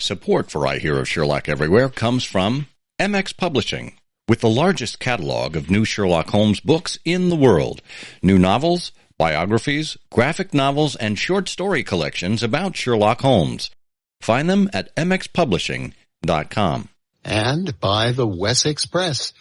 Support for I Hear of Sherlock Everywhere comes from MX Publishing, with the largest catalog of new Sherlock Holmes books in the world. New novels, biographies, graphic novels, and short story collections about Sherlock Holmes. Find them at mxpublishing.com. And by the Wessex Press,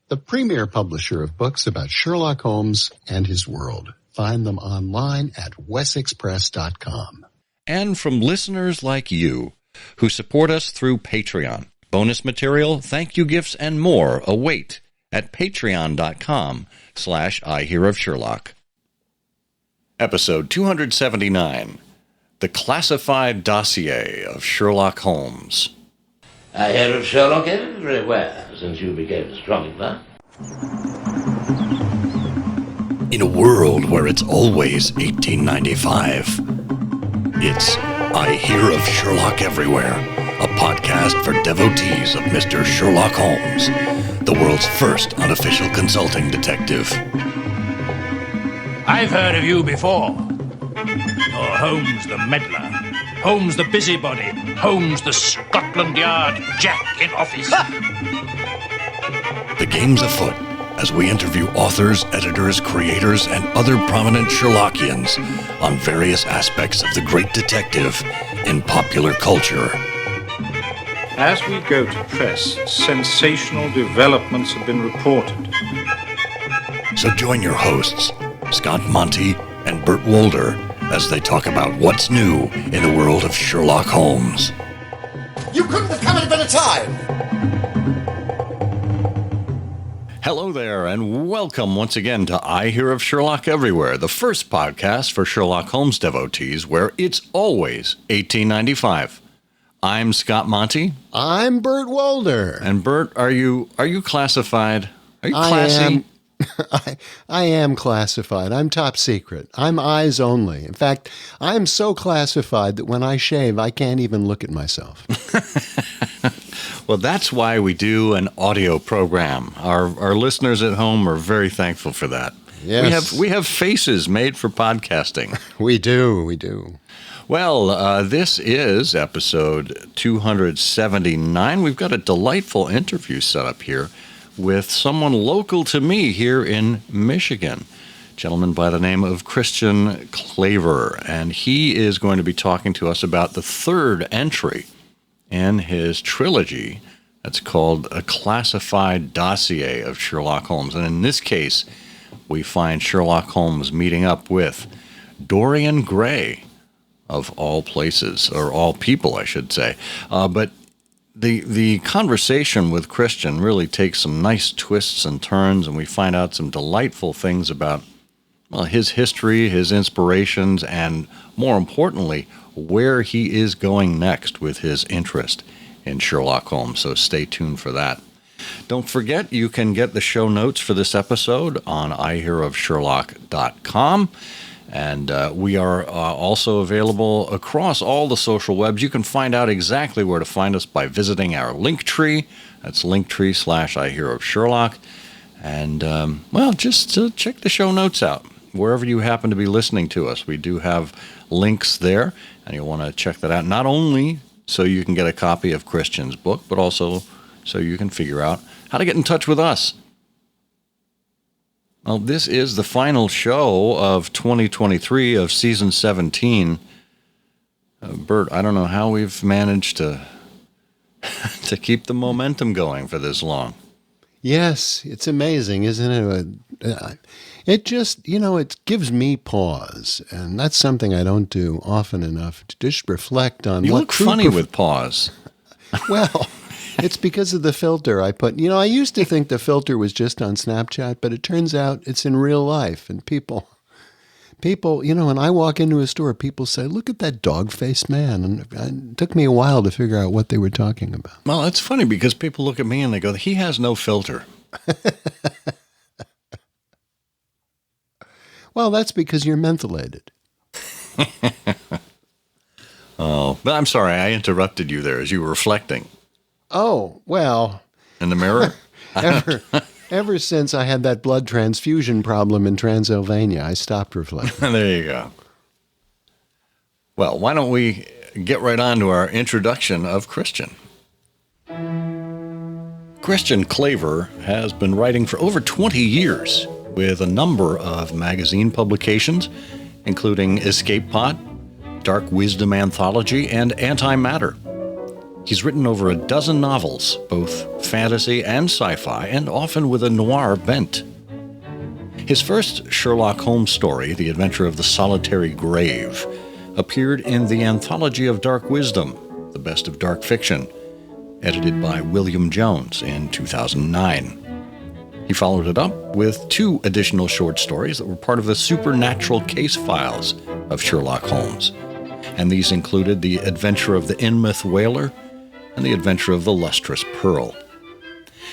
the premier publisher of books about Sherlock Holmes and his world. Find them online at wessexpress.com. And from listeners like you, who support us through Patreon. Bonus material, thank you gifts, and more await at patreon.com/I Hear of Sherlock. Episode 279, The Classified Dossier of Sherlock Holmes. I hear of Sherlock everywhere since you became strong enough. In a world where it's always 1895, it's I Hear of Sherlock Everywhere, a podcast for devotees of Mr. Sherlock Holmes, the world's first unofficial consulting detective. I've heard of you before. You're Holmes the meddler, Holmes the busybody, Holmes the Scotland Yard Jack in office. The game's afoot as we interview authors, editors, creators, and other prominent Sherlockians on various aspects of the great detective in popular culture. As we go to press, sensational developments have been reported. So join your hosts, Scott Monty and Burt Wilde, as they talk about what's new in the world of Sherlock Holmes. You couldn't have come at a better time! Hello there, and welcome once again to I Hear of Sherlock Everywhere, the first podcast for Sherlock Holmes devotees where it's always 1895. I'm Scott Monty. I'm Burt Wilde. And Burt, are you classified? Are you classy? I am classified. I'm top secret. I'm eyes only. In fact, I'm so classified that when I shave, I can't even look at myself. Well, that's why we do an audio program. Our listeners at home are very thankful for that. Yes. We have faces made for podcasting. We do. Well, this is episode 279. We've got a delightful interview set up here with someone local to me here in Michigan, a gentleman by the name of Christian Klaver, and he is going to be talking to us about the third entry in his trilogy that's called A Classified Dossier of Sherlock Holmes. And in this case, we find Sherlock Holmes meeting up with Dorian Gray, of all places, or all people, I should say. But the conversation with Christian really takes some nice twists and turns, and we find out some delightful things about his history, his inspirations, and more importantly, where he is going next with his interest in Sherlock Holmes. So stay tuned for that. Don't forget, you can get the show notes for this episode on ihearofsherlock.com. And we are also available across all the social webs. You can find out exactly where to find us by visiting our Linktree. That's Linktree/ihearofsherlock. And, just check the show notes out. Wherever you happen to be listening to us, we do have links there, and you'll want to check that out. Not only so you can get a copy of Christian's book, but also so you can figure out how to get in touch with us. Well, this is the final show of 2023 of season 17. Bert, I don't know how we've managed to keep the momentum going for this long. Yes, it's amazing, isn't it? It just, it gives me pause, and that's something I don't do often enough, to just reflect on you what look funny with pause. Well, it's because of the filter I put. I used to think the filter was just on Snapchat, but it turns out it's in real life, and people, when I walk into a store, people say, "Look at that dog-faced man," and it took me a while to figure out what they were talking about. Well, it's funny because people look at me and they go, "He has no filter." Well, that's because you're mentholated. Oh, but I'm sorry, I interrupted you there as you were reflecting. Oh, well. In the mirror? Ever since I had that blood transfusion problem in Transylvania, I stopped reflecting. There you go. Well, why don't we get right on to our introduction of Christian. Christian Klaver has been writing for over 20 years with a number of magazine publications, including Escape Pod, Dark Wisdom Anthology, and Antimatter. He's written over a dozen novels, both fantasy and sci-fi, and often with a noir bent. His first Sherlock Holmes story, The Adventure of the Solitary Grave, appeared in the Anthology of Dark Wisdom, The Best of Dark Fiction, edited by William Jones in 2009. He followed it up with 2 additional short stories that were part of the supernatural case files of Sherlock Holmes, and these included The Adventure of the Inmouth Whaler and The Adventure of the Lustrous Pearl.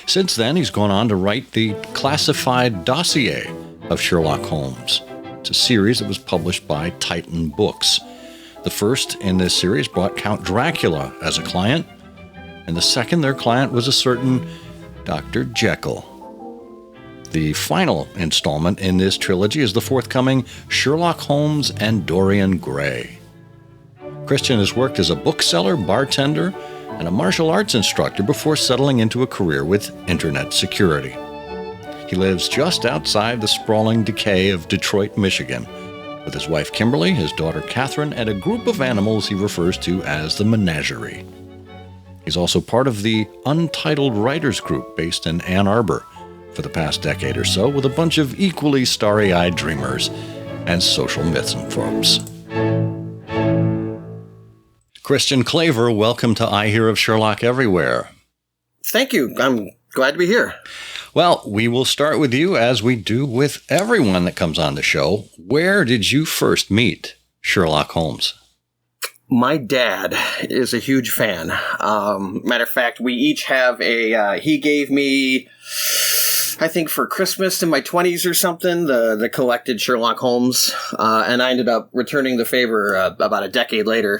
Since then, he's gone on to write the classified Dossier of Sherlock Holmes. It's a series that was published by Titan Books. The first in this series brought Count Dracula as a client, and the second, their client was a certain Dr. Jekyll. The final installment in this trilogy is the forthcoming Sherlock Holmes and Dorian Gray. Christian has worked as a bookseller, bartender, and a martial arts instructor before settling into a career with internet security. He lives just outside the sprawling decay of Detroit, Michigan, with his wife Kimberly, his daughter Catherine, and a group of animals he refers to as the Menagerie. He's also part of the Untitled Writers Group based in Ann Arbor for the past decade or so, with a bunch of equally starry-eyed dreamers and social misanthropes. Christian Klaver, welcome to I Hear of Sherlock Everywhere. Thank you. I'm glad to be here. Well, we will start with you, as we do with everyone that comes on the show. Where did you first meet Sherlock Holmes? My dad is a huge fan. Matter of fact, we each have he gave me, I think for Christmas in my 20s or something, the collected Sherlock Holmes. And I ended up returning the favor about a decade later.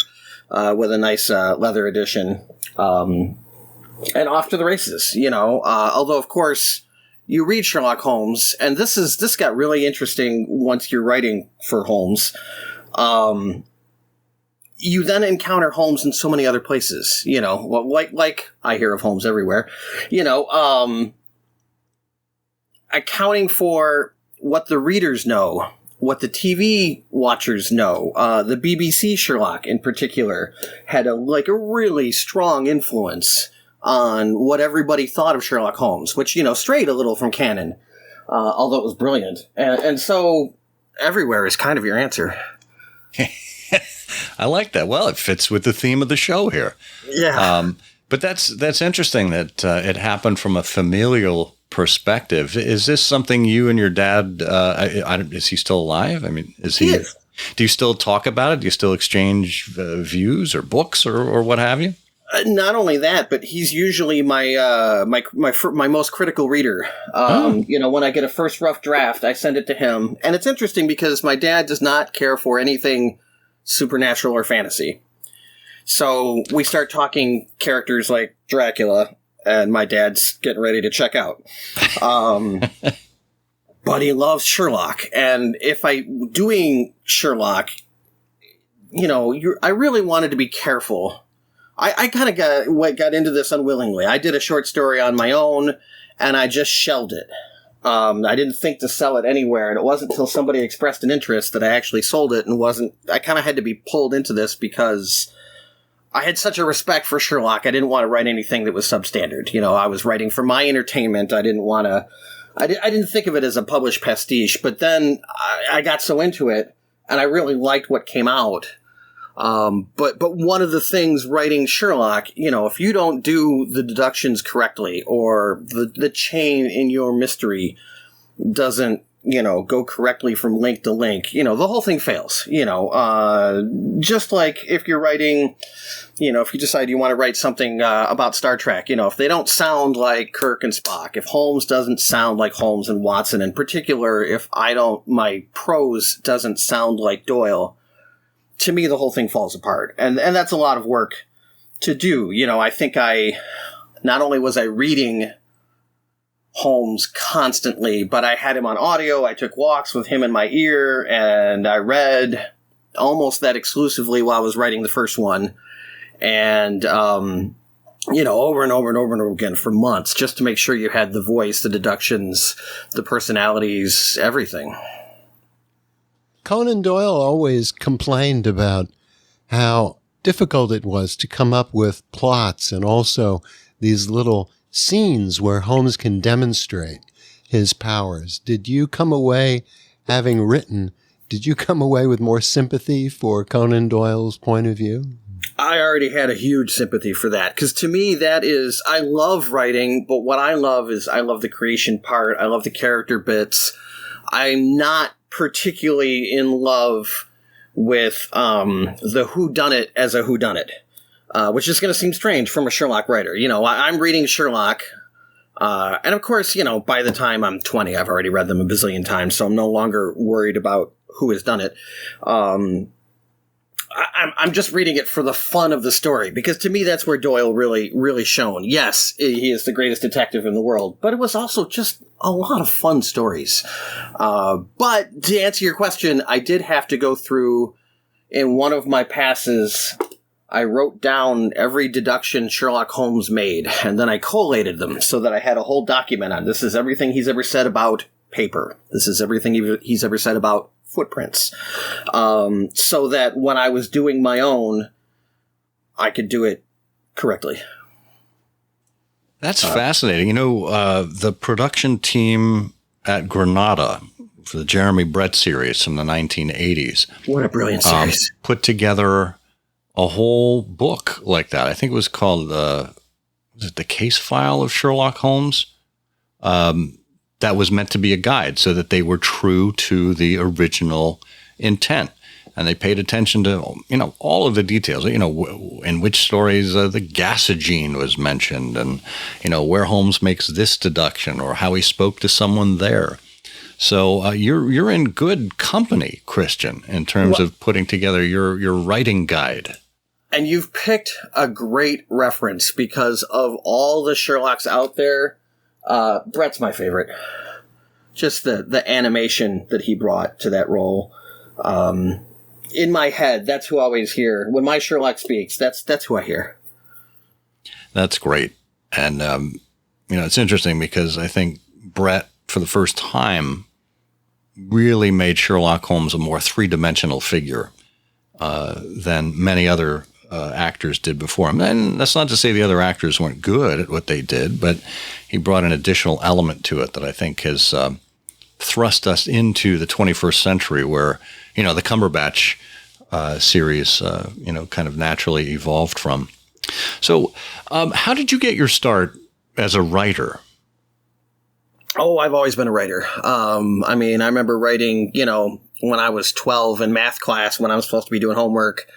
With a nice leather edition, and off to the races, although, of course, you read Sherlock Holmes, and this got really interesting once you're writing for Holmes. You then encounter Holmes in so many other places, like I Hear of Holmes Everywhere, accounting for what the readers know, what the TV watchers know. The BBC Sherlock, in particular, had a really strong influence on what everybody thought of Sherlock Holmes, which, strayed a little from canon, although it was brilliant. And so Everywhere is kind of your answer. I like that. Well, it fits with the theme of the show here. Yeah. But that's interesting that it happened from a familial perspective. Is this something you and your dad, is he still alive? I mean, he is. Do you still talk about it? Do you still exchange views or books or what have you? Not only that, but he's usually my most critical reader. When I get a first rough draft, I send it to him. And it's interesting because my dad does not care for anything supernatural or fantasy. So we start talking characters like Dracula, and my dad's getting ready to check out. But he loves Sherlock. And if I'm doing Sherlock, I really wanted to be careful. I kind of got into this unwillingly. I did a short story on my own, and I just shelved it. I didn't think to sell it anywhere, and it wasn't until somebody expressed an interest that I actually sold it, I kind of had to be pulled into this because I had such a respect for Sherlock. I didn't want to write anything that was substandard. I was writing for my entertainment. I didn't think of it as a published pastiche, but then I got so into it, and I really liked what came out. But one of the things writing Sherlock, if you don't do the deductions correctly, or the chain in your mystery doesn't, go correctly from link to link, the whole thing fails, just like if you're writing, if you decide you want to write something, about Star Trek, if they don't sound like Kirk and Spock, if Holmes doesn't sound like Holmes and Watson, in particular, if my prose doesn't sound like Doyle, to me, the whole thing falls apart. And that's a lot of work to do. I think not only was I reading Holmes constantly, but I had him on audio. I took walks with him in my ear, and I read almost that exclusively while I was writing the first one. And, over and over and over and over again for months, just to make sure you had the voice, the deductions, the personalities, everything. Conan Doyle always complained about how difficult it was to come up with plots and also these little scenes where Holmes can demonstrate his powers. Did you come away, having written, with more sympathy for Conan Doyle's point of view? I already had a huge sympathy for that, because to me I love writing, but what I love is I love the creation part. I love the character bits. I'm not particularly in love with the whodunit as a whodunit, which is going to seem strange from a Sherlock writer. I'm reading Sherlock, and of course, by the time I'm 20, I've already read them a bazillion times, so I'm no longer worried about who has done it. I'm just reading it for the fun of the story, because to me that's where Doyle really, really shone. Yes, he is the greatest detective in the world, but it was also just a lot of fun stories. But to answer your question, I did have to go through, in one of my passes, I wrote down every deduction Sherlock Holmes made, and then I collated them so that I had a whole document on this is everything he's ever said about paper. This is everything he's ever said about footprints, so that when I was doing my own, I could do it correctly. That's fascinating. The production team at Granada for the Jeremy Brett series from the 1980s. What a brilliant series. Put together a whole book like that. I think it was called The Case File of Sherlock Holmes. That was meant to be a guide so that they were true to the original intent. And they paid attention to, all of the details, in which stories the gasogene was mentioned and, where Holmes makes this deduction or how he spoke to someone there. So you're in good company, Christian, in terms of putting together your writing guide. And you've picked a great reference, because of all the Sherlocks out there, Brett's my favorite. Just the animation that he brought to that role. In my head, that's who I always hear. When my Sherlock speaks, that's who I hear. That's great. And, it's interesting because I think Brett, for the first time, really made Sherlock Holmes a more three-dimensional figure than many other actors did before him. And that's not to say the other actors weren't good at what they did, but he brought an additional element to it that I think has thrust us into the 21st century where, the Cumberbatch series, kind of naturally evolved from. So how did you get your start as a writer? Oh, I've always been a writer. I remember writing, when I was 12 in math class when I was supposed to be doing homework.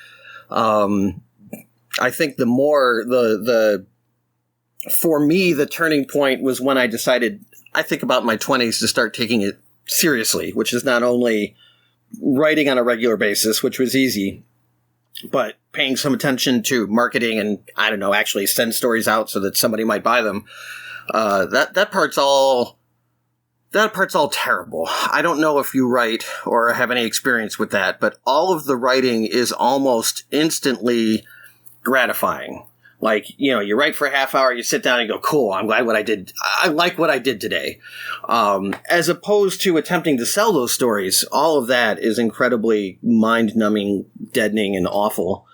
I think for me, the turning point was when I decided, I think about my 20s, to start taking it seriously, which is not only writing on a regular basis, which was easy, but paying some attention to marketing and, actually send stories out so that somebody might buy them. That part's all terrible. I don't know if you write or have any experience with that, but all of the writing is almost instantly gratifying. Like, you write for a half hour, you sit down and you go, cool, I'm glad I like what I did today. As opposed to attempting to sell those stories, all of that is incredibly mind-numbing, deadening, and awful.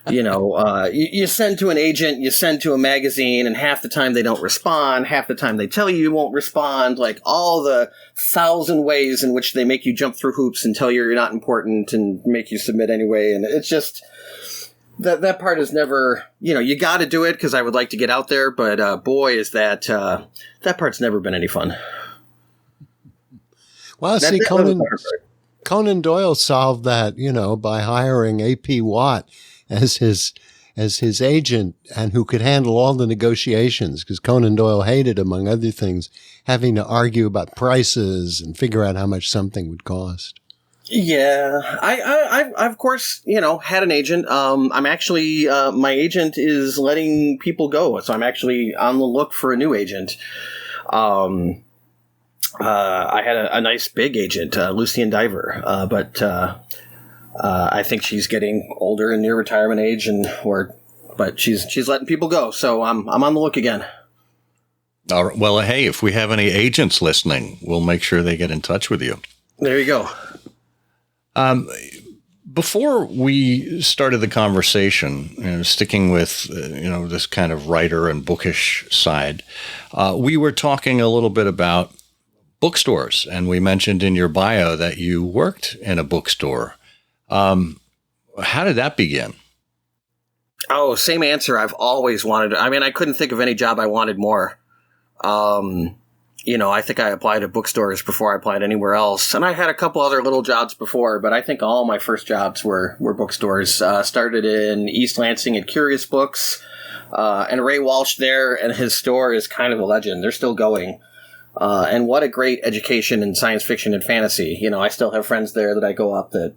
You send to an agent, you send to a magazine, and half the time they don't respond, half the time they tell you won't respond, like all the 1,000 ways in which they make you jump through hoops and tell you're not important and make you submit anyway. And it's just, that part is never, you got to do it because I would like to get out there, but boy, is that part's never been any fun. Well, see, Conan Doyle solved that, by hiring A.P. Watt as his agent and who could handle all the negotiations, because Conan Doyle hated, among other things, having to argue about prices and figure out how much something would cost. Yeah, I of course, had an agent. I'm actually, my agent is letting people go, so I'm actually on the look for a new agent. I had a nice big agent, Lucien Diver, but I think she's getting older and near retirement age, but she's letting people go. So I'm on the look again. All right. Well, hey, if we have any agents listening, we'll make sure they get in touch with you. There you go. Before we started the conversation, sticking with this kind of writer and bookish side, we were talking a little bit about bookstores, and we mentioned in your bio that you worked in a bookstore. How did that begin? Oh, same answer. I've always wanted. I mean, I couldn't think of any job I wanted more. I think I applied at bookstores before I applied anywhere else. And I had a couple other little jobs before, but I think all my first jobs were bookstores. Started in East Lansing at Curious Books. And Ray Walsh there and his store is kind of a legend. They're still going. And what a great education in science fiction and fantasy. I still have friends there that I go up that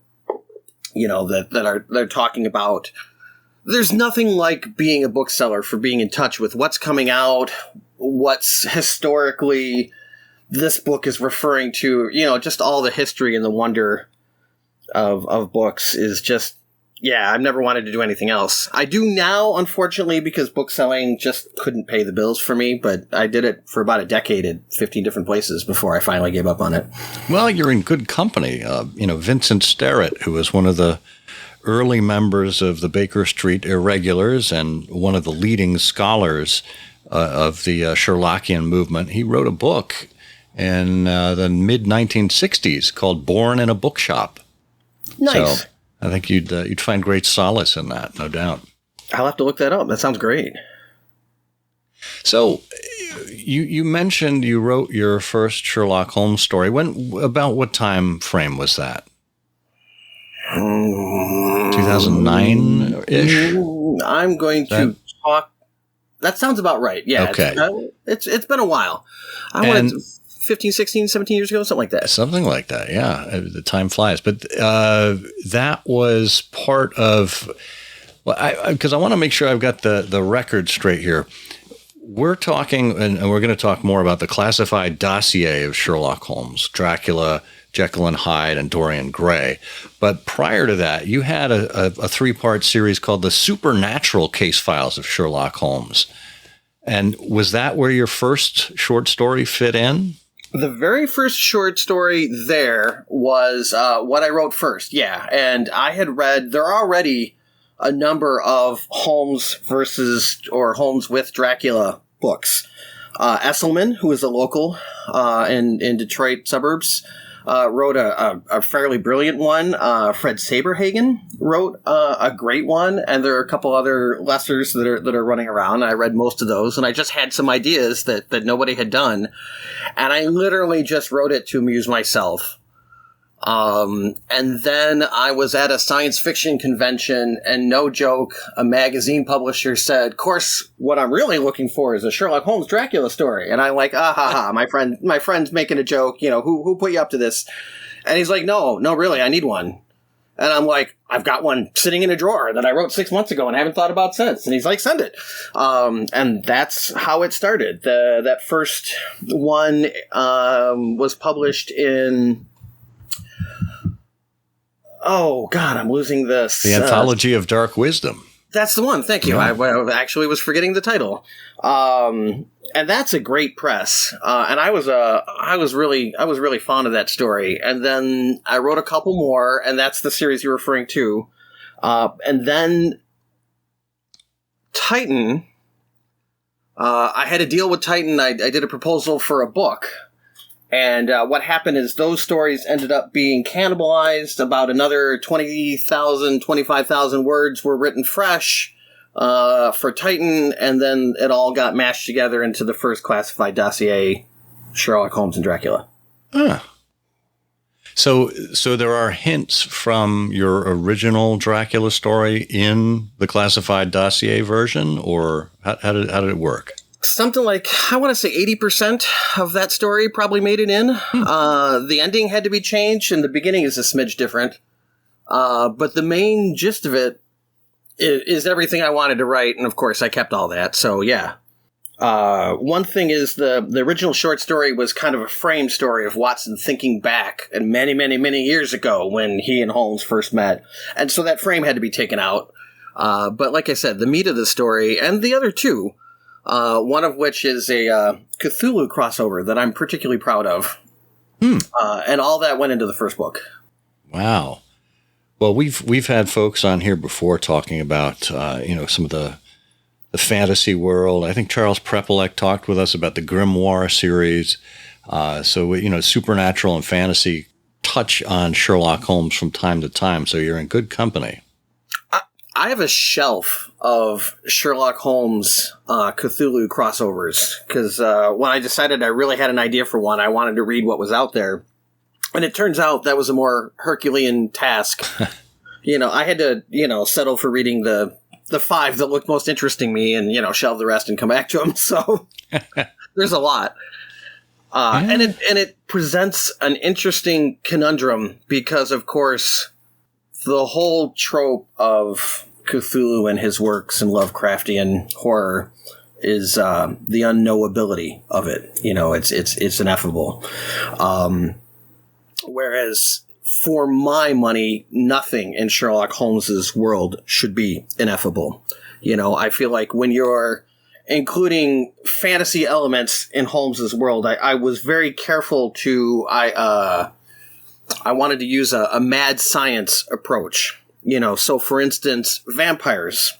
they're talking about. There's nothing like being a bookseller for being in touch with what's coming out, what's historically this book is referring to, just all the history and the wonder of books is just, I've never wanted to do anything else. I do now, unfortunately, because bookselling just couldn't pay the bills for me, but I did it for about a decade at 15 different places before I finally gave up on it. Well, you're in good company. Vincent Sterrett, who was one of the early members of the Baker Street Irregulars and one of the leading scholars of the Sherlockian movement, he wrote a book in the mid-1960s called Born in a Bookshop. Nice. So I think you'd find great solace in that, no doubt. I'll have to look that up. That sounds great. So you mentioned you wrote your first Sherlock Holmes story. About what time frame was that? 2009-ish? I'm going to talk. That sounds about right. Yeah. Okay. It's been a while. I wanted 15, 16, 17 years ago, something like that. Something like that, yeah. The time flies. But that was part of, because I want to make sure I've got the record straight here. We're talking, and we're going to talk more about the classified dossier of Sherlock Holmes, Dracula, Jekyll and Hyde, and Dorian Gray. But prior to that, you had a three-part series called The Supernatural Case Files of Sherlock Holmes. And was that where your first short story fit in? The very first short story there was what I wrote first, yeah. And I had read, there are already a number of Holmes versus, or Holmes with Dracula books. Esselman, who is a local in Detroit suburbs, wrote a fairly brilliant one. Fred Saberhagen wrote a great one, and there are a couple other lessers that are running around. I read most of those, and I just had some ideas that nobody had done, and I literally just wrote it to amuse myself. And then I was at a science fiction convention, and no joke, a magazine publisher said, "Of course, what I'm really looking for is a Sherlock Holmes Dracula story." And I'm like, "Ah ha ha, my friend's making a joke. Who put you up to this?" And he's like, "No, really, I need one." And I'm like, "I've got one sitting in a drawer that I wrote 6 months ago and haven't thought about since." And he's like, "Send it." And that's how it started. That first one was published in... Oh, God, I'm losing this. The Anthology of Dark Wisdom. That's the one. Thank you. Yeah. I actually was forgetting the title. And that's a great press. And I was really fond of that story. And then I wrote a couple more, and that's the series you're referring to. And then Titan, I had a deal with Titan. I did a proposal for a book. And what happened is those stories ended up being cannibalized. About another 20,000, 25,000 words were written fresh for Titan, and then it all got mashed together into the first classified dossier, Sherlock Holmes and Dracula. Huh. So there are hints from your original Dracula story in the classified dossier version, or how did it work? Something like, I want to say 80% of that story probably made it in. The ending had to be changed, and the beginning is a smidge different. But the main gist of it is everything I wanted to write, and of course I kept all that, so yeah. One thing is the original short story was kind of a frame story of Watson thinking back and many, many, many years ago when he and Holmes first met. And so that frame had to be taken out. But like I said, the meat of the story and the other two, one of which is a Cthulhu crossover that I'm particularly proud of. And all that went into the first book. Wow. Well, we've had folks on here before talking about some of the fantasy world. I think Charles Prepelec talked with us about the Grimoire series. So supernatural and fantasy touch on Sherlock Holmes from time to time. So you're in good company. I have a shelf of Sherlock Holmes Cthulhu crossovers because when I decided I really had an idea for one, I wanted to read what was out there. And it turns out that was a more Herculean task. I had to, settle for reading the 5 that looked most interesting me and, shelve the rest and come back to them. So there's a lot. And it presents an interesting conundrum because, of course, the whole trope of Cthulhu and his works and Lovecraftian horror is the unknowability of it. It's ineffable. Whereas, for my money, nothing in Sherlock Holmes's world should be ineffable. I feel like when you're including fantasy elements in Holmes's world, I was very careful to I wanted to use a mad science approach. So for instance, vampires.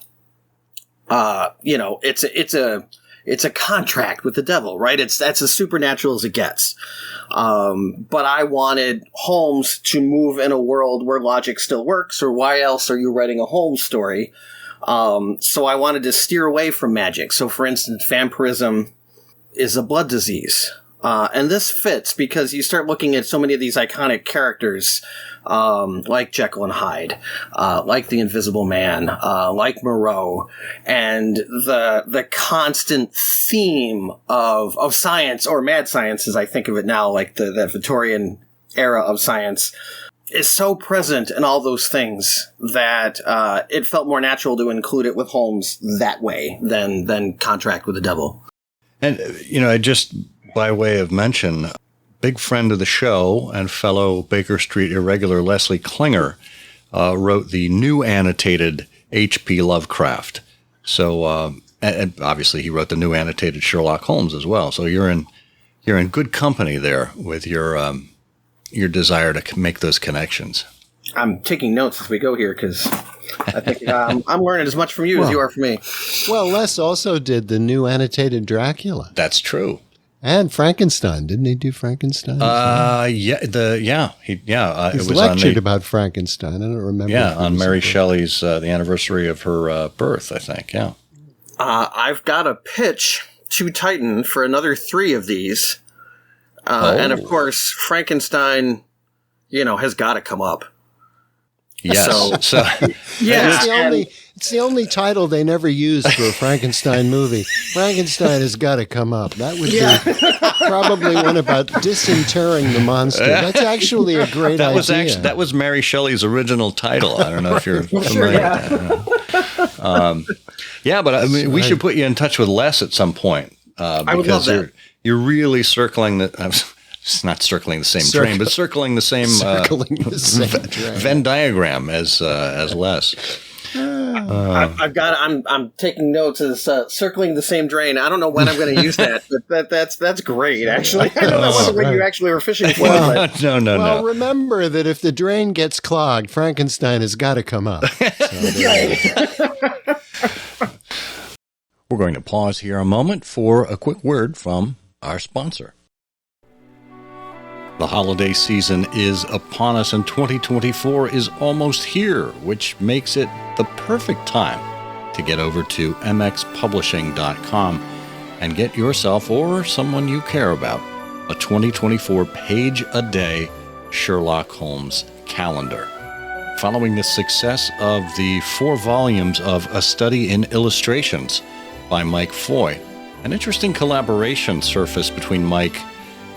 It's a contract with the devil, right? That's as supernatural as it gets. But I wanted Holmes to move in a world where logic still works, or why else are you writing a Holmes story? So I wanted to steer away from magic. So for instance, vampirism is a blood disease. And this fits because you start looking at so many of these iconic characters, like Jekyll and Hyde, like the Invisible Man, like Moreau, and the constant theme of science, or mad science as I think of it now, like the Victorian era of science, is so present in all those things that it felt more natural to include it with Holmes that way than contract with the devil. And, just by way of mention, big friend of the show and fellow Baker Street irregular Leslie Klinger wrote the new annotated H.P. Lovecraft. So, and obviously he wrote the new annotated Sherlock Holmes as well. So you're in good company there with your desire to make those connections. I'm taking notes as we go here because I think I'm learning as much from you as you are from me. Well, Les also did the new annotated Dracula. That's true. And Frankenstein, didn't he do Frankenstein? He He's lectured about Frankenstein. I don't remember. Yeah, on Mary Shelley's the anniversary of her birth, I think. Yeah. I've got a pitch to Titan for another 3 of these, and of course Frankenstein, has got to come up. Yes. So yeah, it's the only title they never used for a Frankenstein movie. Frankenstein has got to come up. That would be probably one about disinterring the monster. That's actually a great idea. That was Mary Shelley's original title. I don't know if you're familiar with that. But I mean, we should put you in touch with Les at some point I would love that. You're really circling the. It's not circling the same train, but circling the same, Venn diagram as Les. I'm taking notes as circling the same drain. I don't know when I'm going to use that, but that's great. Actually, I know that wasn't what you actually were fishing for. No. Well, remember that if the drain gets clogged, Frankenstein has got to come up. We're going to pause here a moment for a quick word from our sponsor. The holiday season is upon us, and 2024 is almost here, which makes it the perfect time to get over to mxpublishing.com and get yourself or someone you care about a 2024 page-a-day Sherlock Holmes calendar. Following the success of the 4 volumes of A Study in Illustrations by Mike Foy, an interesting collaboration surfaced between Mike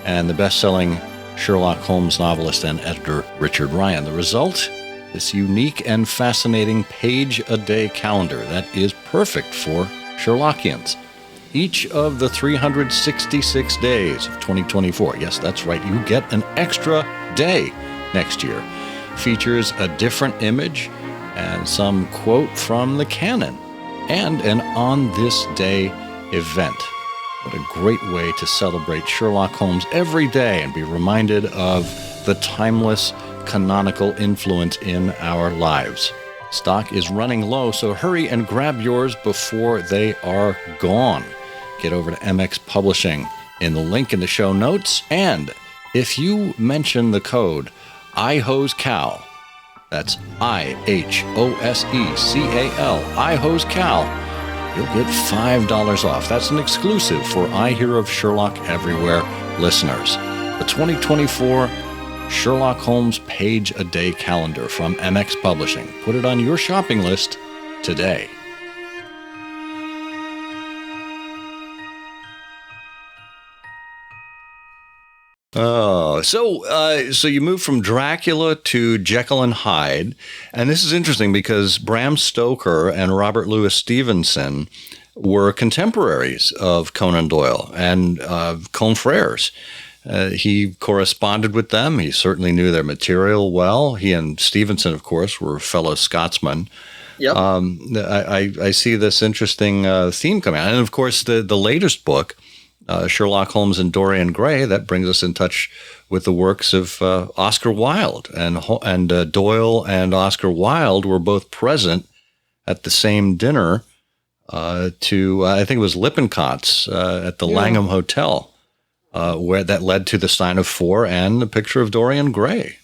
and the best-selling Sherlock Holmes novelist and editor Richard Ryan. The result? This unique and fascinating page-a-day calendar that is perfect for Sherlockians. each of the 366 days of 2024. Yes, that's right. You get an extra day next year. Features a different image and some quote from the canon and an On This Day event. What a great way to celebrate Sherlock Holmes every day and be reminded of the timeless canonical influence in our lives. Stock is running low, so hurry and grab yours before they are gone. Get over to MX Publishing in the link in the show notes, and if you mention the code IHOSECAL, that's IHOSECAL, IHOSECAL, you'll get $5 off. That's an exclusive for I Hear of Sherlock Everywhere listeners. The 2024 Sherlock Holmes Page a Day calendar from MX Publishing. Put it on your shopping list today. So you move from Dracula to Jekyll and Hyde, and this is interesting because Bram Stoker and Robert Louis Stevenson were contemporaries of Conan Doyle and confrères. He corresponded with them. He certainly knew their material well. He and Stevenson, of course, were fellow Scotsmen. Yep. I see this interesting theme coming out. And, of course, the latest book, Sherlock Holmes and Dorian Gray, that brings us in touch with the works of Oscar Wilde. And Doyle and Oscar Wilde were both present at the same dinner I think it was Lippincotts at the Langham Hotel. Where that led to the Sign of Four and the picture of Dorian Gray.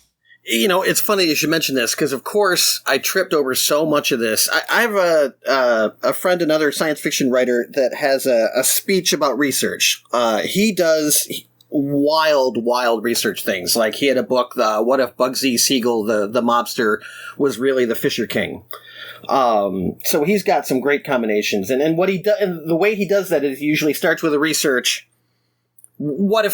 You know, it's funny you should mention this because, of course, I tripped over so much of this. I have a friend, another science fiction writer, that has a speech about research. He does wild research things. Like he had a book, What If Bugsy Siegel, the mobster, was really the Fisher King. So he's got some great combinations. And what he does, and the way he does that is he usually starts with a research. What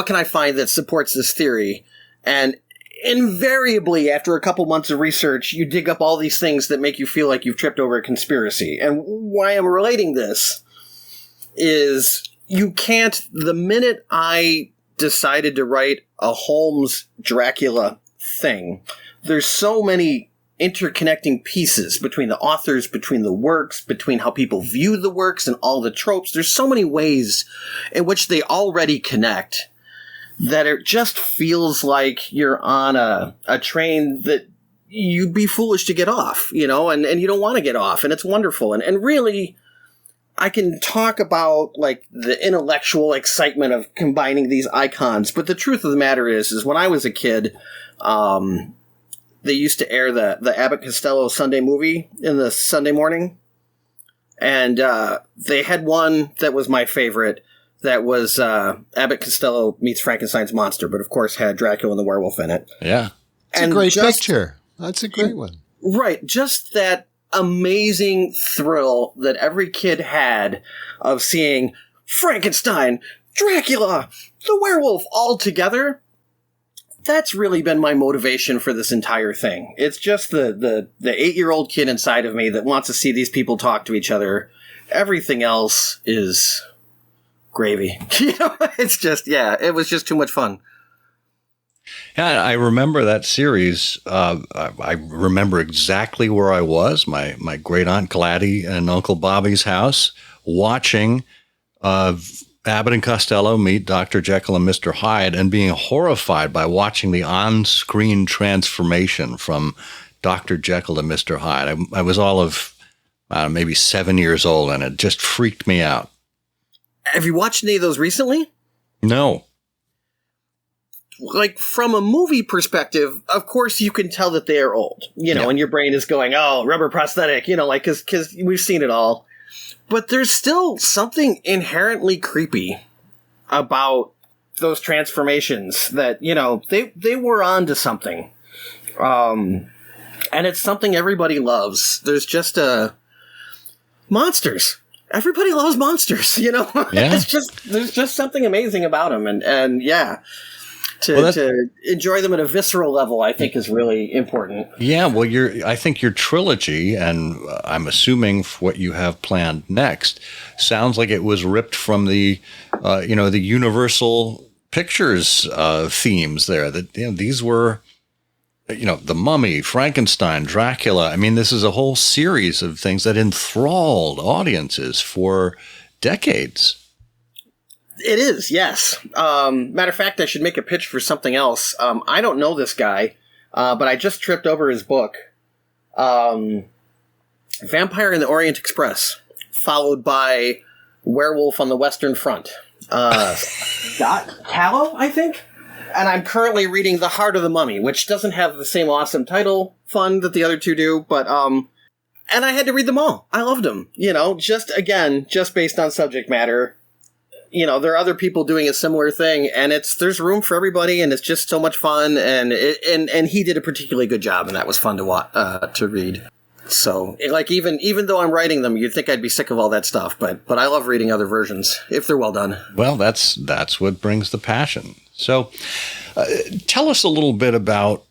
can I find that supports this theory? And invariably, after a couple months of research, you dig up all these things that make you feel like you've tripped over a conspiracy. And why I'm relating this is you can't, the minute I decided to write a Holmes Dracula thing, there's so many interconnecting pieces between the authors, between the works, between how people view the works and all the tropes. There's so many ways in which they already connect that it just feels like you're on a train that you'd be foolish to get off, and you don't want to get off, and it's wonderful. And really, I can talk about like the intellectual excitement of combining these icons, but the truth of the matter is when I was a kid, they used to air the Abbott Costello Sunday movie in the Sunday morning. And they had one that was my favorite. That was Abbott Costello Meets Frankenstein's Monster, but of course had Dracula and the werewolf in it. Yeah. It's a great picture. That's a great one. Right. Just that amazing thrill that every kid had of seeing Frankenstein, Dracula, the werewolf all together. That's really been my motivation for this entire thing. It's just the 8-year-old kid inside of me that wants to see these people talk to each other. Everything else is gravy. It's just, it was just too much fun. Yeah, I remember that series. I remember exactly where I was, my great aunt Gladys and Uncle Bobby's house, watching Abbott and Costello meet Dr. Jekyll and Mr. Hyde, and being horrified by watching the on-screen transformation from Dr. Jekyll to Mr. Hyde. I was all of maybe 7 years old, and it just freaked me out. Have you watched any of those recently? No. Like, from a movie perspective, of course you can tell that they are old, and your brain is going, oh, rubber prosthetic, because we've seen it all. But there's still something inherently creepy about those transformations that, they were onto something. And it's something everybody loves. There's just monsters. Everybody loves monsters, Yeah. There's just something amazing about them. And yeah. to enjoy them at a visceral level, I think is really important. Yeah, well, I think your trilogy, and I'm assuming what you have planned next, sounds like it was ripped from the Universal Pictures themes there. That these were, The Mummy, Frankenstein, Dracula. I mean, this is a whole series of things that enthralled audiences for decades. It is, yes. Matter of fact, I should make a pitch for something else. I don't know this guy, but I just tripped over his book, Vampire in the Orient Express, followed by Werewolf on the Western Front. Scott Callow, I think? And I'm currently reading The Heart of the Mummy, which doesn't have the same awesome title fun that the other two do, but, and I had to read them all. I loved them, just based on subject matter. There are other people doing a similar thing, and there's room for everybody, and it's just so much fun, and he did a particularly good job, and that was fun to read. So, even though I'm writing them, you'd think I'd be sick of all that stuff, but I love reading other versions if they're well done. Well, that's what brings the passion. So, tell us a little bit about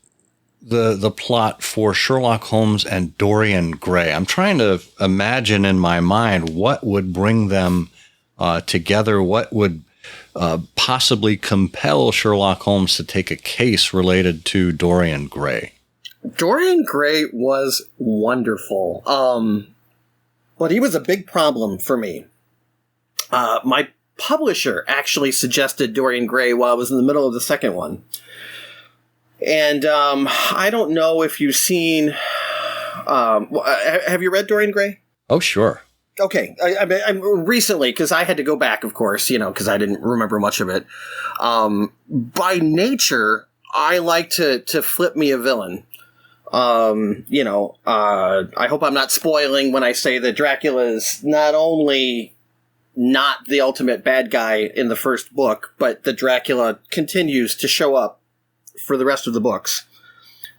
the plot for Sherlock Holmes and Dorian Gray. I'm trying to imagine in my mind what would bring them together, what would possibly compel Sherlock Holmes to take a case related to Dorian Gray. Dorian Gray was wonderful. But he was a big problem for me. My publisher actually suggested Dorian Gray while I was in the middle of the second one. And I don't know if you've seen... have you read Dorian Gray? Oh, sure. Okay, I recently, because I had to go back, of course, because I didn't remember much of it. By nature, I like to flip me a villain. I hope I'm not spoiling when I say that Dracula is not only not the ultimate bad guy in the first book, but that Dracula continues to show up for the rest of the books.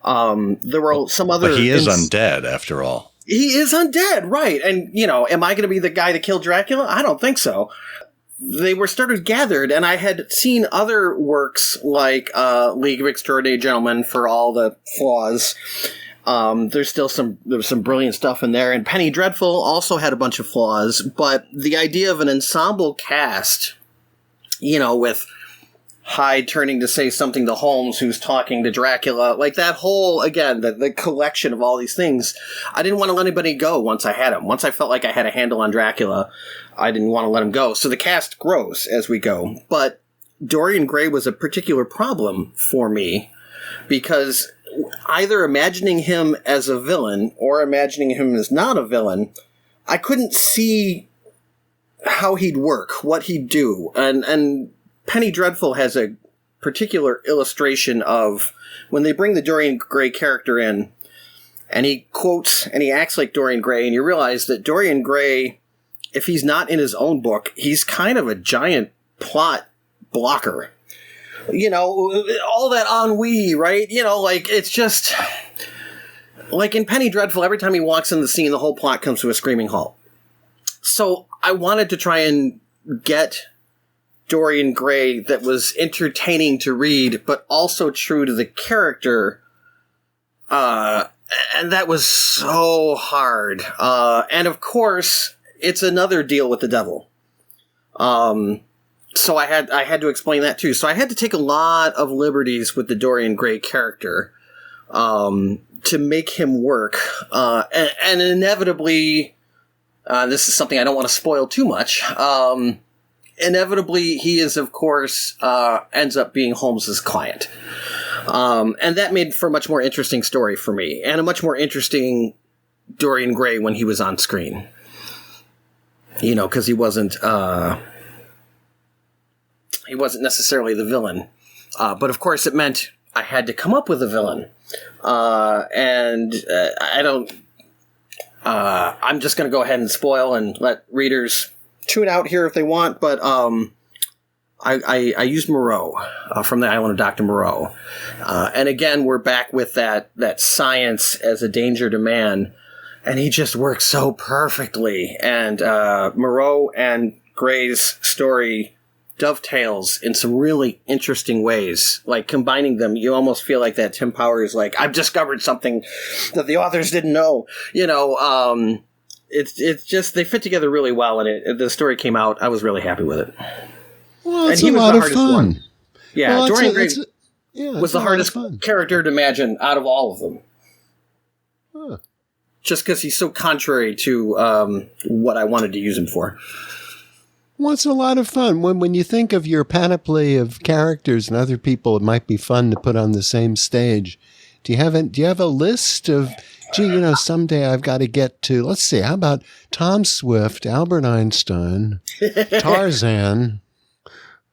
There were some other... But he is undead, after all. He is undead, right. And, am I going to be the guy to kill Dracula? I don't think so. They were started gathered, and I had seen other works like League of Extraordinary Gentlemen for all the flaws. There was some brilliant stuff in there, and Penny Dreadful also had a bunch of flaws, but the idea of an ensemble cast, with Hyde turning to say something to Holmes, who's talking to Dracula, like that whole, again, the collection of all these things. I didn't want to let anybody go once I had him. Once I felt like I had a handle on Dracula, I didn't want to let him go. So the cast grows as we go. But Dorian Gray was a particular problem for me because either imagining him as a villain or imagining him as not a villain, I couldn't see how he'd work, what he'd do. And Penny Dreadful has a particular illustration of when they bring the Dorian Gray character in, and he quotes and he acts like Dorian Gray, and you realize that Dorian Gray, if he's not in his own book, he's kind of a giant plot blocker. All that ennui, right? It's just... Like in Penny Dreadful, every time he walks in the scene, the whole plot comes to a screaming halt. So I wanted to try and get Dorian Gray that was entertaining to read, but also true to the character. And that was so hard. And of course, it's another deal with the devil. So I had to explain that too. So I had to take a lot of liberties with the Dorian Gray character, to make him work. And inevitably, this is something I don't want to spoil too much. Inevitably, he is, of course, ends up being Holmes's client. And that made for a much more interesting story for me, and a much more interesting Dorian Gray when he was on screen. Because he wasn't necessarily the villain. But of course, it meant I had to come up with a villain. I'm just going to go ahead and spoil and let readers tune out here if they want, but I used Moreau from the island of Dr. Moreau. And again, we're back with that science as a danger to man, and he just works so perfectly. And Moreau and Gray's story dovetails in some really interesting ways. Like, combining them, you almost feel like that Tim Powers, like, I've discovered something that the authors didn't know. It's just, they fit together really well, and the story came out. I was really happy with it. Well, it's a lot of fun. One. Yeah, well, Dorian Gray was the a hardest character to imagine out of all of them. Huh. Just because he's so contrary to what I wanted to use him for. Well, it's a lot of fun. When you think of your panoply of characters and other people it might be fun to put on the same stage, do you have a list of, someday I've got to get to, let's see, how about Tom Swift, Albert Einstein, Tarzan?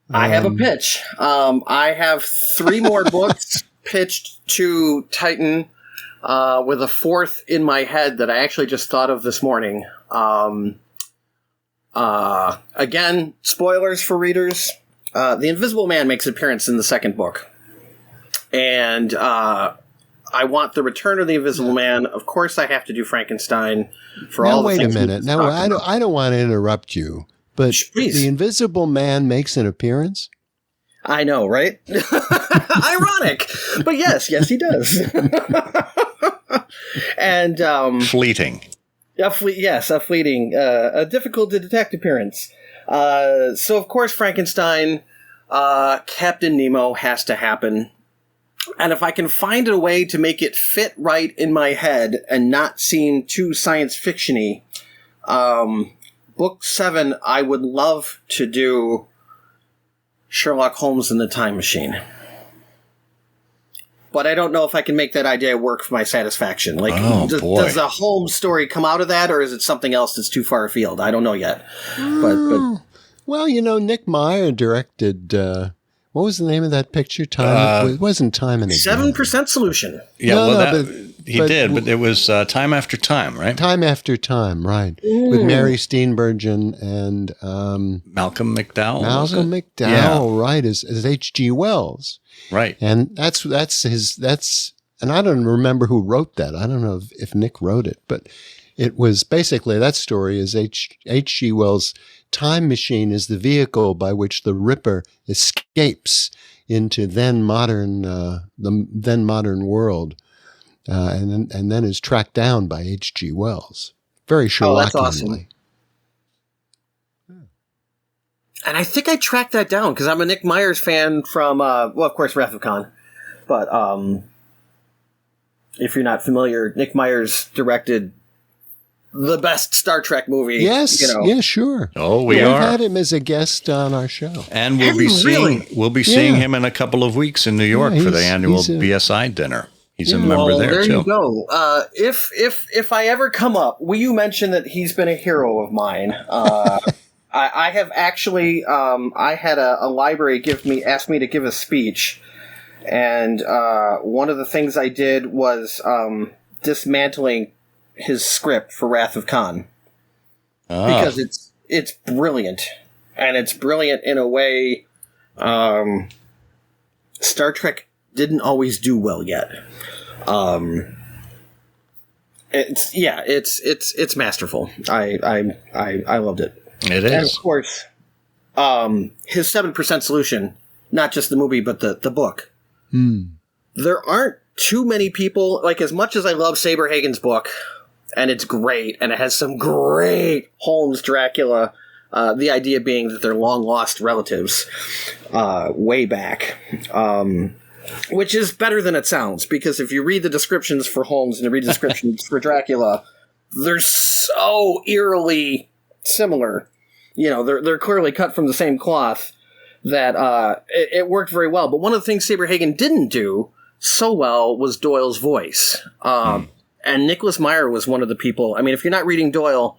I have a pitch. I have 3 more books pitched to Titan, with a 4th in my head that I actually just thought of this morning. Again, spoilers for readers. The Invisible Man makes an appearance in the 2nd book. And I want the return of the Invisible Man. Of course, I have to do Frankenstein for all the things. Now, wait a minute. Now, I don't want to interrupt you. But please. The Invisible Man makes an appearance? I know, right? Ironic. But yes, he does. And fleeting. A fleeting, a difficult to detect appearance. So, of course, Frankenstein, Captain Nemo has to happen. And if I can find a way to make it fit right in my head and not seem too science fiction-y, Book 7, I would love to do Sherlock Holmes and the Time Machine. But I don't know if I can make that idea work for my satisfaction. Like, does the Holmes story come out of that, or is it something else that's too far afield? I don't know yet. But well, Nick Meyer directed. What was the name of that picture? It wasn't Time and Again. 7% Solution. Yeah, but it was Time After Time, right? Time After Time, right? With Mary Steenburgen and Malcolm McDowell. Malcolm McDowell, right? As H.G. Wells, right? And that's and I don't remember who wrote that. I don't know if Nick wrote it, but it was basically that story is H.G. Wells' time machine is the vehicle by which the Ripper escapes into the then modern world, and then is tracked down by H.G. Wells. Very Sherlockianly. Oh, that's awesome. And I think I tracked that down because I'm a Nick Myers fan from, of course, Wrath of Khan. But if you're not familiar, Nick Myers directed the best Star Trek movie. Yes, yeah, sure. Oh, we've had him as a guest on our show, and we'll be seeing him in a couple of weeks in New York for the annual BSI dinner. He's a member there too. There you go. If I ever come up, will you mention that he's been a hero of mine? I have actually. I had a library asked me to give a speech, and one of the things I did was dismantling his script for Wrath of Khan because it's brilliant, and it's brilliant in a way Star Trek didn't always do well yet. It's masterful. I loved it. It is, and of course, his 7% Solution, not just the movie but the book. There aren't too many people, like, as much as I love Saberhagen's book. And it's great, and it has some great Holmes Dracula. The idea being that they're long-lost relatives way back, which is better than it sounds, because if you read the descriptions for Holmes and you read the descriptions for Dracula, they're so eerily similar. They're clearly cut from the same cloth that it worked very well. But one of the things Saberhagen didn't do so well was Doyle's voice. And Nicholas Meyer was one of the people. I mean, if you're not reading Doyle,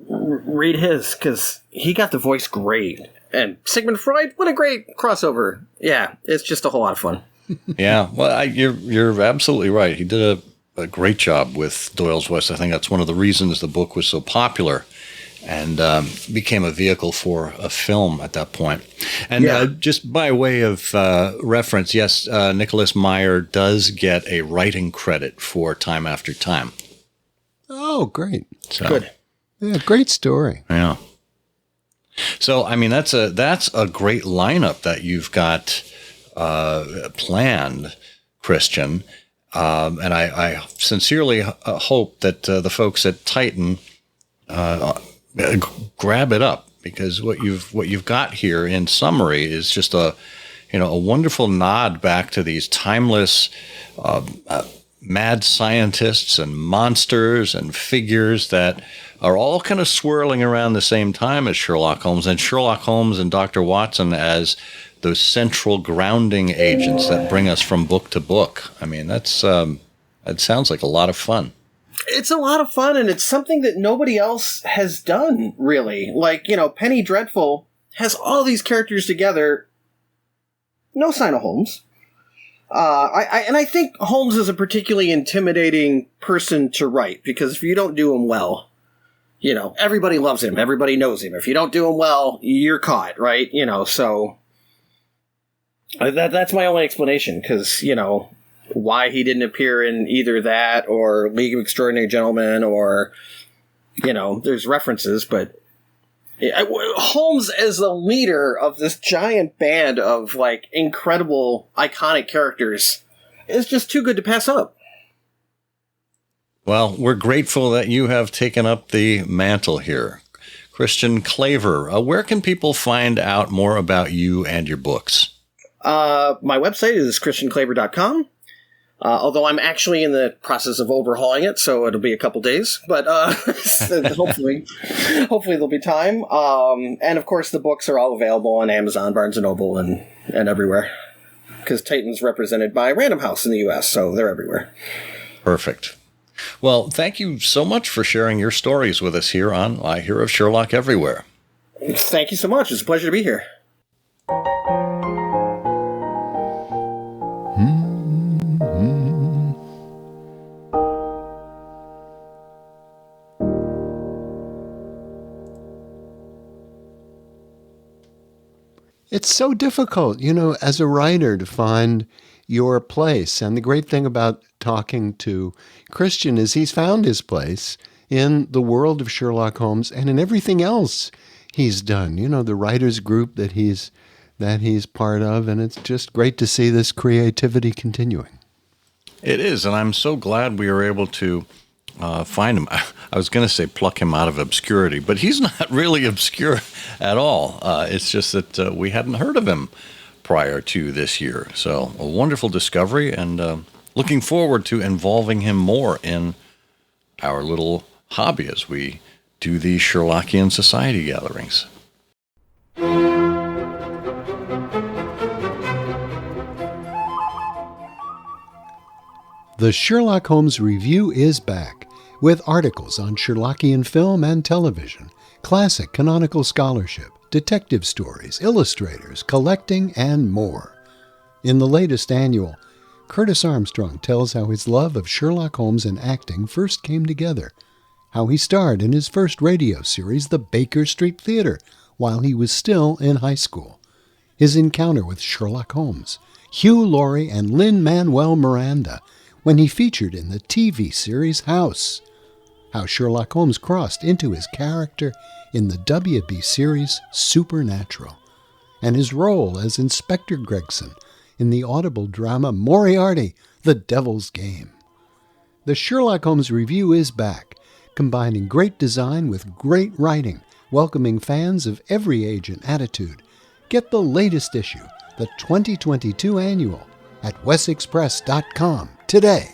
read his, because he got the voice great. And Sigmund Freud, what a great crossover. Yeah, it's just a whole lot of fun. Yeah, well, you're absolutely right. He did a great job with Doyle's voice. I think that's one of the reasons the book was so popular and became a vehicle for a film at that point. And just by way of reference, yes, Nicholas Meyer does get a writing credit for Time After Time. Oh, great. So, good. Yeah, great story. Yeah. So, I mean, that's a great lineup that you've got planned, Christian. And I sincerely hope that the folks at Titan grab it up, because what you've got here in summary is just a wonderful nod back to these timeless mad scientists and monsters and figures that are all kind of swirling around the same time as Sherlock Holmes, and Sherlock Holmes and Dr. Watson as those central grounding agents that bring us from book to book. I mean, that sounds like a lot of fun. It's a lot of fun, and it's something that nobody else has done, really. Like, Penny Dreadful has all these characters together. No sign of Holmes. I think Holmes is a particularly intimidating person to write, because if you don't do him well, everybody loves him, everybody knows him. If you don't do him well, you're caught, right? So that's my only explanation, because, why he didn't appear in either that or League of Extraordinary Gentlemen, or, there's references, but Holmes as the leader of this giant band of, like, incredible, iconic characters is just too good to pass up. Well, we're grateful that you have taken up the mantle here. Christian Klaver, where can people find out more about you and your books? My website is christianklaver.com. Although I'm actually in the process of overhauling it, so it'll be a couple days, but hopefully there'll be time. And of course, the books are all available on Amazon, Barnes & Noble, and everywhere, because Titan's represented by Random House in the U.S., so they're everywhere. Perfect. Well, thank you so much for sharing your stories with us here on I Hear of Sherlock Everywhere. Thank you so much. It's a pleasure to be here. It's so difficult, as a writer, to find your place. And the great thing about talking to Christian is he's found his place in the world of Sherlock Holmes and in everything else he's done. The writers group that he's part of, and it's just great to see this creativity continuing. It is, and I'm so glad we were able to find him. I was going to say pluck him out of obscurity, but he's not really obscure at all. It's just that we hadn't heard of him prior to this year. So a wonderful discovery, and looking forward to involving him more in our little hobby as we do these Sherlockian Society gatherings. The Sherlock Holmes Review is back, with articles on Sherlockian film and television, classic canonical scholarship, detective stories, illustrators, collecting, and more. In the latest annual, Curtis Armstrong tells how his love of Sherlock Holmes and acting first came together, how he starred in his first radio series, The Baker Street Theater, while he was still in high school, his encounter with Sherlock Holmes, Hugh Laurie, and Lin-Manuel Miranda, when he featured in the TV series House, how Sherlock Holmes crossed into his character in the WB series Supernatural, and his role as Inspector Gregson in the audible drama Moriarty, The Devil's Game. The Sherlock Holmes Review is back, combining great design with great writing, welcoming fans of every age and attitude. Get the latest issue, the 2022 annual, at wesexpress.com today.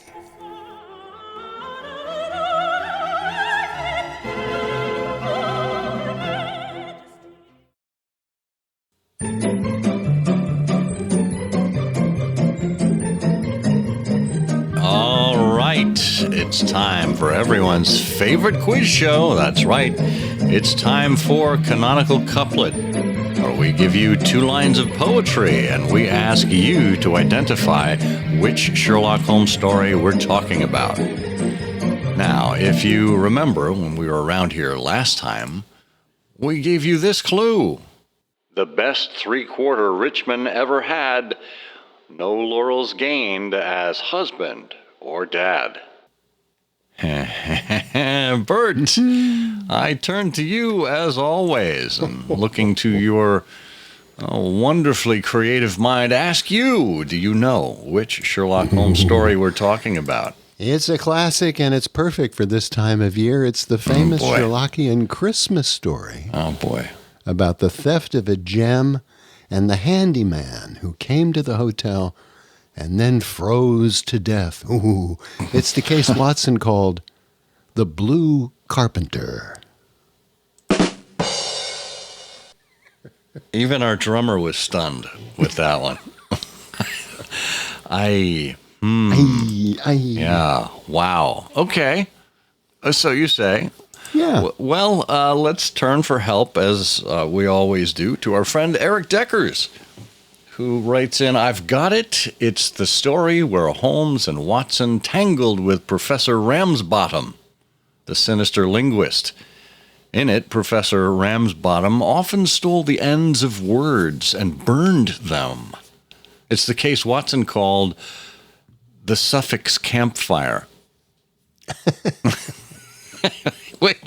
All right, it's time for everyone's favorite quiz show. That's right, it's time for Canonical Couplet, where we give you 2 lines of poetry and we ask you to identify which Sherlock Holmes story we're talking about. Now, if you remember when we were around here last time, we gave you this clue. The best 3/4 Richmond ever had, no laurels gained as husband or dad. Bert, I turn to you as always, and looking to your wonderfully creative mind, ask you, do you know which Sherlock Holmes story we're talking about? It's a classic, and it's perfect for this time of year. It's the famous boy. Sherlockian Christmas story Oh, boy. about the theft of a gem and the handyman who came to the hotel and then froze to death. Ooh, it's the case Watson called The Blue Carpenter. Even our drummer was stunned with that one. Yeah, wow. Okay. So you say. Yeah. Well, let's turn for help, as we always do, to our friend Eric Deckers, who writes in, I've got it. It's the story where Holmes and Watson tangled with Professor Ramsbottom, the sinister linguist. In it, Professor Ramsbottom often stole the ends of words and burned them. It's the case Watson called the Suffolk's Campfire. Wait,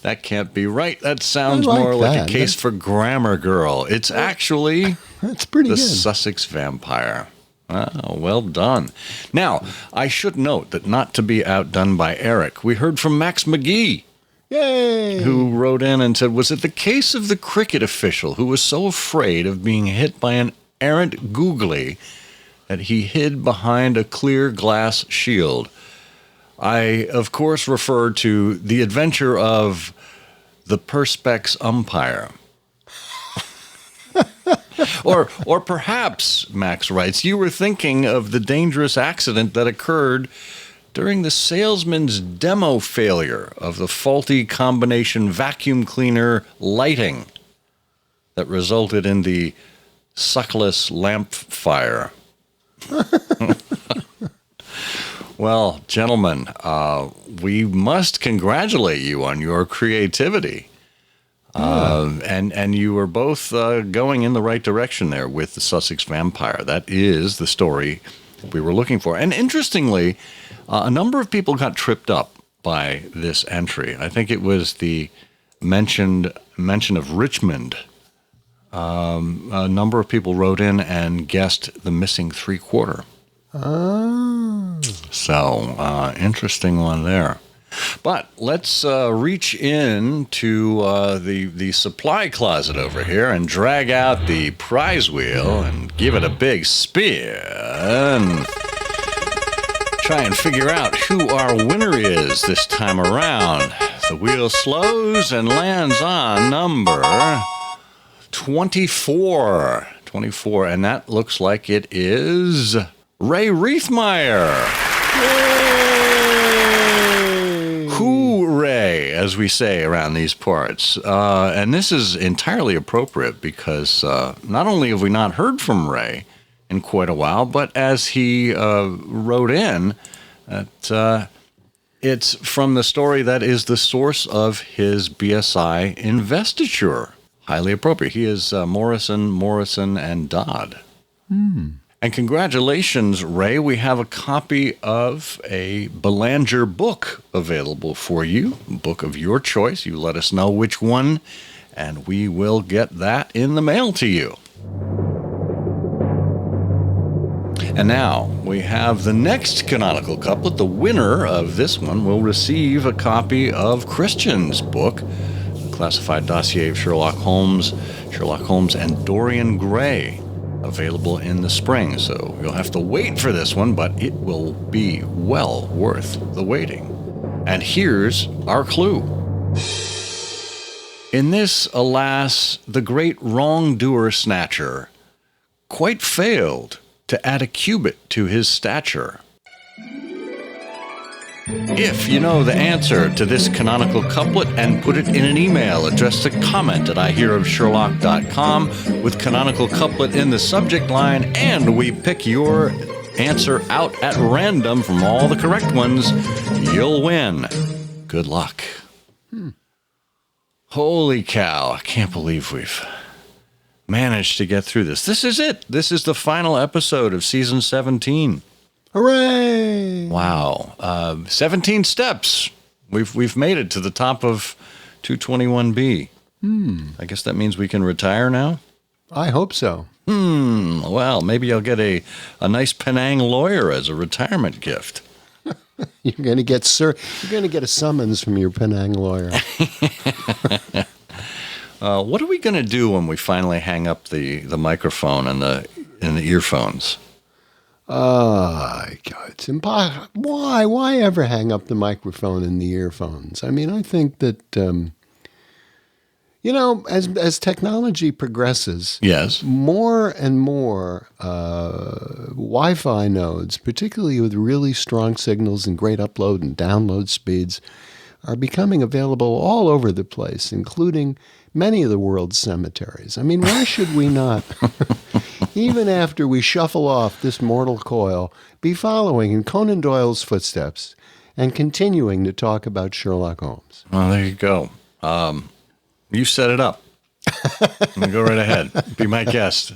that can't be right. That sounds more like a case for Grammar Girl. It's actually That's pretty the good. Sussex Vampire. Oh, well done. Now, I should note that not to be outdone by Eric, we heard from Max McGee, Yay! who wrote in and said, was it the case of the cricket official who was so afraid of being hit by an errant googly that he hid behind a clear glass shield? I, of course, refer to the adventure of the Perspex umpire. or perhaps, Max writes, you were thinking of the dangerous accident that occurred during the salesman's demo failure of the faulty combination vacuum cleaner lighting that resulted in the suckless lamp fire. Well, gentlemen, we must congratulate you on your creativity. And you were both going in the right direction there with the Sussex Vampire. That is the story we were looking for. And interestingly, a number of people got tripped up by this entry. I think it was the mention of Richmond. A number of people wrote in and guessed the missing 3/4. Oh. So, interesting one there. But let's reach into the supply closet over here and drag out the prize wheel and give it a big spin. Try and figure out who our winner is this time around. The wheel slows and lands on number 24. 24, and that looks like it is Ray Reithmeyer. Hooray, as we say around these parts. And this is entirely appropriate because not only have we not heard from Ray in quite a while, but as he wrote in, it's from the story that is the source of his BSI investiture. Highly appropriate. He is Morrison, and Dodd. And congratulations, Ray. We have a copy of a Belanger book available for you, a book of your choice. You let us know which one, and we will get that in the mail to you. And now we have the next canonical couplet. The winner of this one will receive a copy of Christian's book, Classified Dossier of Sherlock Holmes and Dorian Gray, available in the spring. So you'll have to wait for this one, but it will be well worth the waiting. And here's our clue. In this, alas, the great wrongdoer snatcher quite failed to add a cubit to his stature. If you know the answer to this canonical couplet and put it in an email, address the comment at ihearofsherlock.com with canonical couplet in the subject line, and we pick your answer out at random from all the correct ones, you'll win. Good luck. Holy cow, I can't believe we've managed to get through this. This is it. This is the final episode of season 17. Hooray! Wow. 17 steps. We've made it to the top of 221B. I guess that means we can retire now? I hope so. Well, maybe I'll get a nice Penang lawyer as a retirement gift. You're going to get a summons from your Penang lawyer. What are we going to do when we finally hang up the microphone and the earphones? God, it's impossible. Why ever hang up the microphone and the earphones? I mean, I think that, as technology progresses, Yes. more and more Wi-Fi nodes, particularly with really strong signals and great upload and download speeds, are becoming available all over the place, including many of the world's cemeteries. I mean, why should we not, even after we shuffle off this mortal coil, be following in Conan Doyle's footsteps and continuing to talk about Sherlock Holmes? Well, there you go. You set it up. Go right ahead. Be my guest.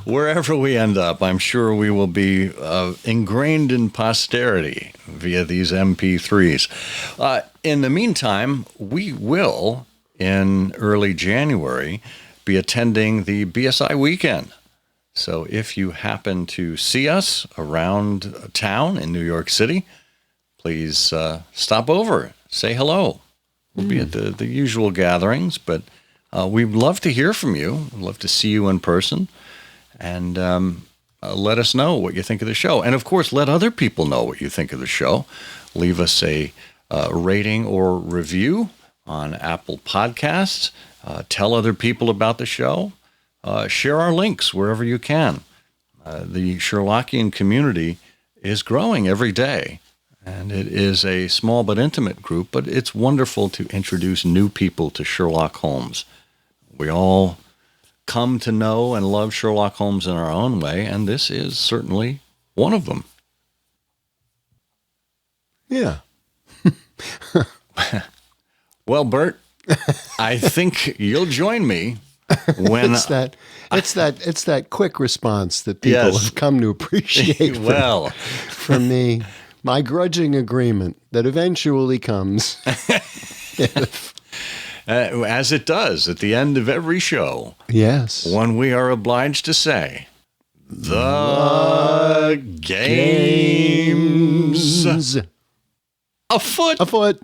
Wherever we end up, I'm sure we will be ingrained in posterity via these MP3s. In the meantime, we will, in early January, be attending the BSI weekend. So if you happen to see us around town in New York City, please stop over, say hello. We'll be at the usual gatherings, but we'd love to hear from you. We'd love to see you in person. And let us know what you think of the show. And, of course, let other people know what you think of the show. Leave us a rating or review on Apple Podcasts. Tell other people about the show. Share our links wherever you can. The Sherlockian community is growing every day. And it is a small but intimate group, but it's wonderful to introduce new people to Sherlock Holmes. We all come to know and love Sherlock Holmes in our own way, and this is certainly one of them. Yeah. Well, Bert, I think you'll join me when It's that quick response that people Yes. have come to appreciate from me. My grudging agreement that eventually comes. As it does at the end of every show. Yes. When we are obliged to say, the game's afoot. Afoot.